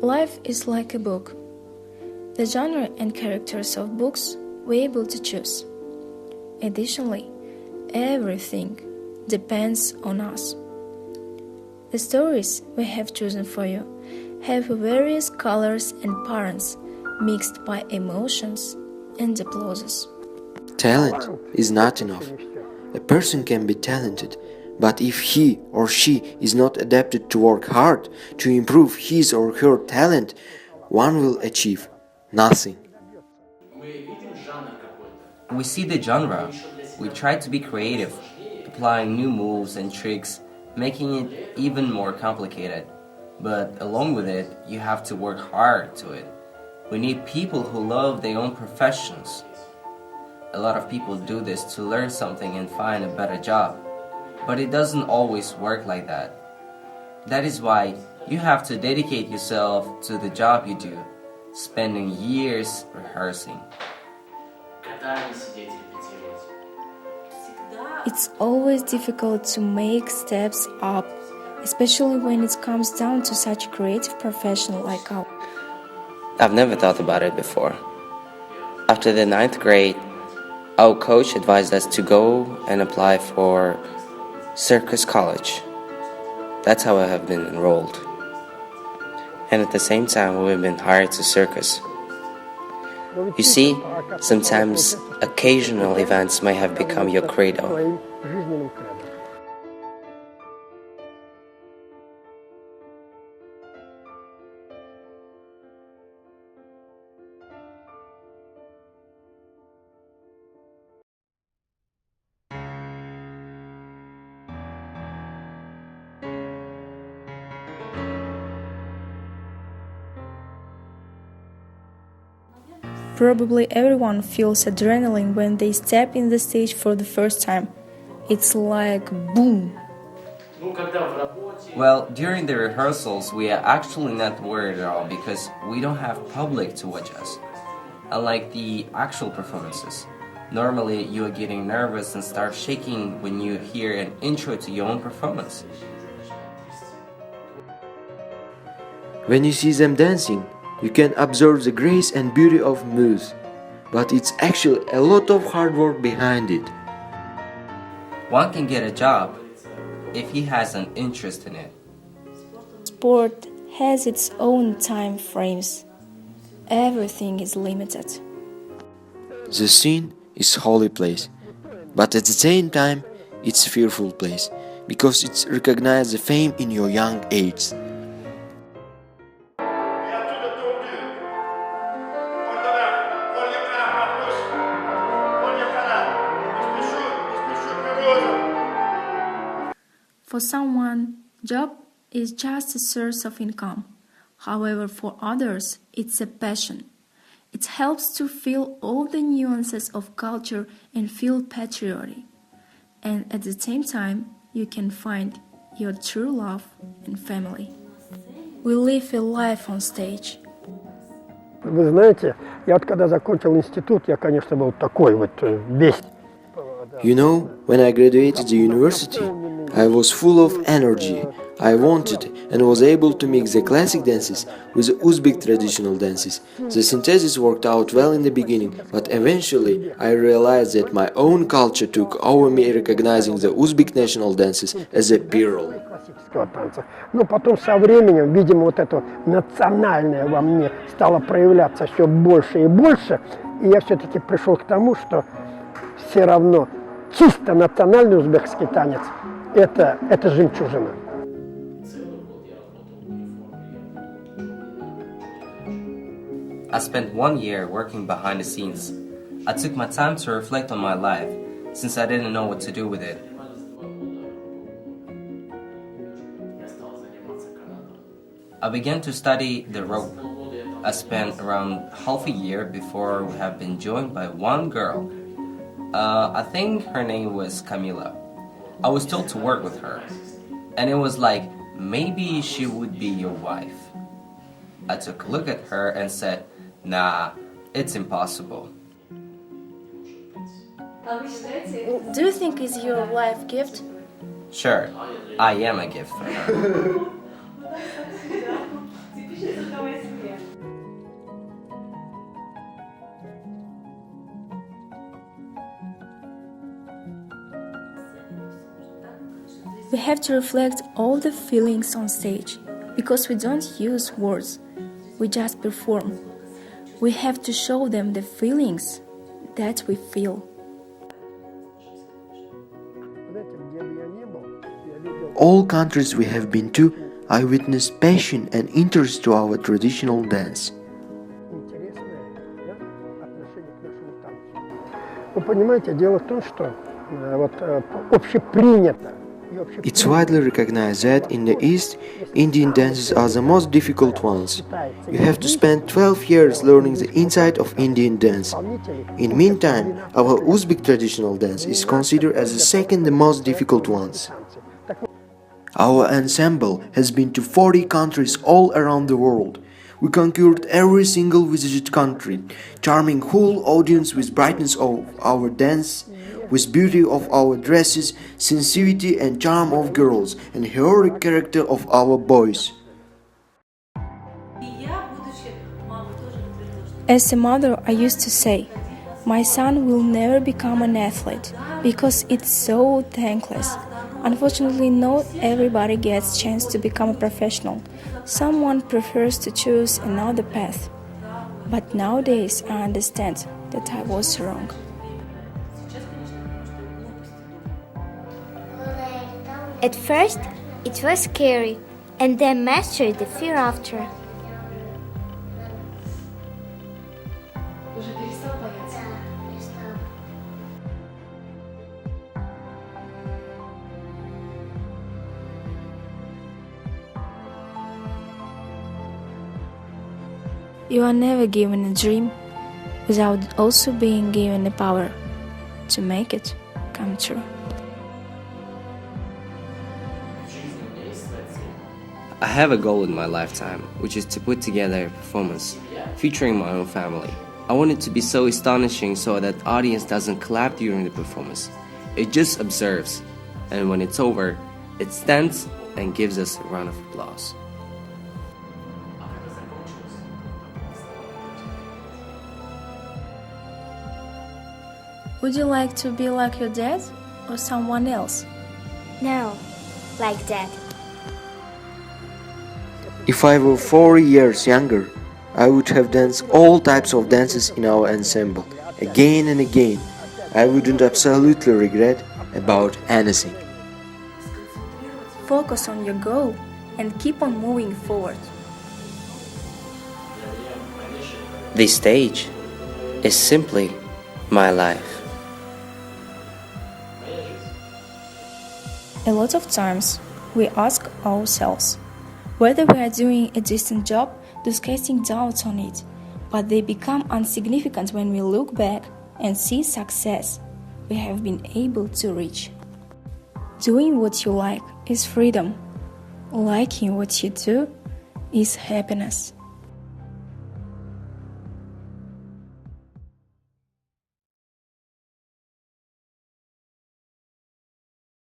Life is like a book. The genre and characters of books we're able to choose. Additionally, everything depends on us. The stories we have chosen for you have various colors and patterns mixed by emotions and applauses. Talent is not enough. A person can be talented, but if he or she is not adapted to work hard to improve his or her talent, one will achieve nothing. We see the genre. We try to be creative, applying new moves and tricks, making it even more complicated. But along with it, you have to work hard to it. We need people who love their own professions. A lot of people do this to learn something and find a better job. But it doesn't always work like that. That is why you have to dedicate yourself to the job you do, spending years rehearsing. It's always difficult to make steps up, especially when it comes down to such a creative profession like ours. I've never thought about it before. After the 9th grade, our coach advised us to go and apply for circus college. That's how I have been enrolled. And at the same time, we've been hired to circus. You see, sometimes occasional events may have become your credo. Probably everyone feels adrenaline when they step in the stage for the first time. It's like boom. Well, during the rehearsals, we are actually not worried at all because we don't have public to watch us. Unlike the actual performances, normally you are getting nervous and start shaking when you hear an intro to your own performance. When you see them dancing, you can observe the grace and beauty of moves, but it's actually a lot of hard work behind it. One can get a job if he has an interest in it. Sport has its own time frames. Everything is limited. The scene is holy place, but at the same time, it's fearful place, because it recognizes the fame in your young age. For someone, job is just a source of income. However, for others, it's a passion. It helps to feel all the nuances of culture and feel patriotic. And at the same time, you can find your true love and family. We live a life on stage. Вы знаете, я вот когда закончил институт, я, конечно, был такой вот весь. You know, when I graduated the university, I was full of energy. I wanted and was able to mix the classic dances with the Uzbek traditional dances. The synthesis worked out well in the beginning, but eventually I realized that my own culture took over me, recognizing the Uzbek national dances as a перл. Но потом со временем, видимо, вот это национальное во мне стало проявляться все больше и больше, и я все-таки пришел к тому, что все равно чисто национальный узбекский танец – это жемчужина. I spent 1 year working behind the scenes. I took my time to reflect on my life, since I didn't know what to do with it. I began to study the rope. I spent around half a year before we have been joined by one girl. I think her name was Camila. I was told to work with her, and it was like, maybe she would be your wife. I took a look at her and said, nah, it's impossible. Do you think it's your life gift? Sure, I am a gift for her. We have to reflect all the feelings on stage, because we don't use words, we just perform. We have to show them the feelings that we feel. All countries we have been to, I witnessed passion and interest to our traditional dance. Вы понимаете, дело в том, что вот общепринято. It's widely recognized that in the East, Indian dances are the most difficult ones. You have to spend 12 years learning the inside of Indian dance. In meantime, our Uzbek traditional dance is considered as the second the most difficult ones. Our ensemble has been to 40 countries all around the world. We conquered every single visited country, charming whole audience with brightness of our dance, with beauty of our dresses, sensitivity and charm of girls, and heroic character of our boys. As a mother, I used to say, my son will never become an athlete because it's so thankless. Unfortunately, not everybody gets a chance to become a professional. Someone prefers to choose another path. But nowadays, I understand that I was wrong. At first, it was scary, and then mastered the fear after. You are never given a dream without also being given the power to make it come true. I have a goal in my lifetime, which is to put together a performance featuring my own family. I want it to be so astonishing so that the audience doesn't clap during the performance. It just observes, and when it's over, it stands and gives us a round of applause. Would you like to be like your dad or someone else? No, like that. If I were 4 years younger, I would have danced all types of dances in our ensemble, again and again. I wouldn't absolutely regret about anything. Focus on your goal and keep on moving forward. This stage is simply my life. A lot of times, we ask ourselves whether we are doing a decent job, thus casting doubts on it, but they become insignificant when we look back and see success we have been able to reach. Doing what you like is freedom. Liking what you do is happiness.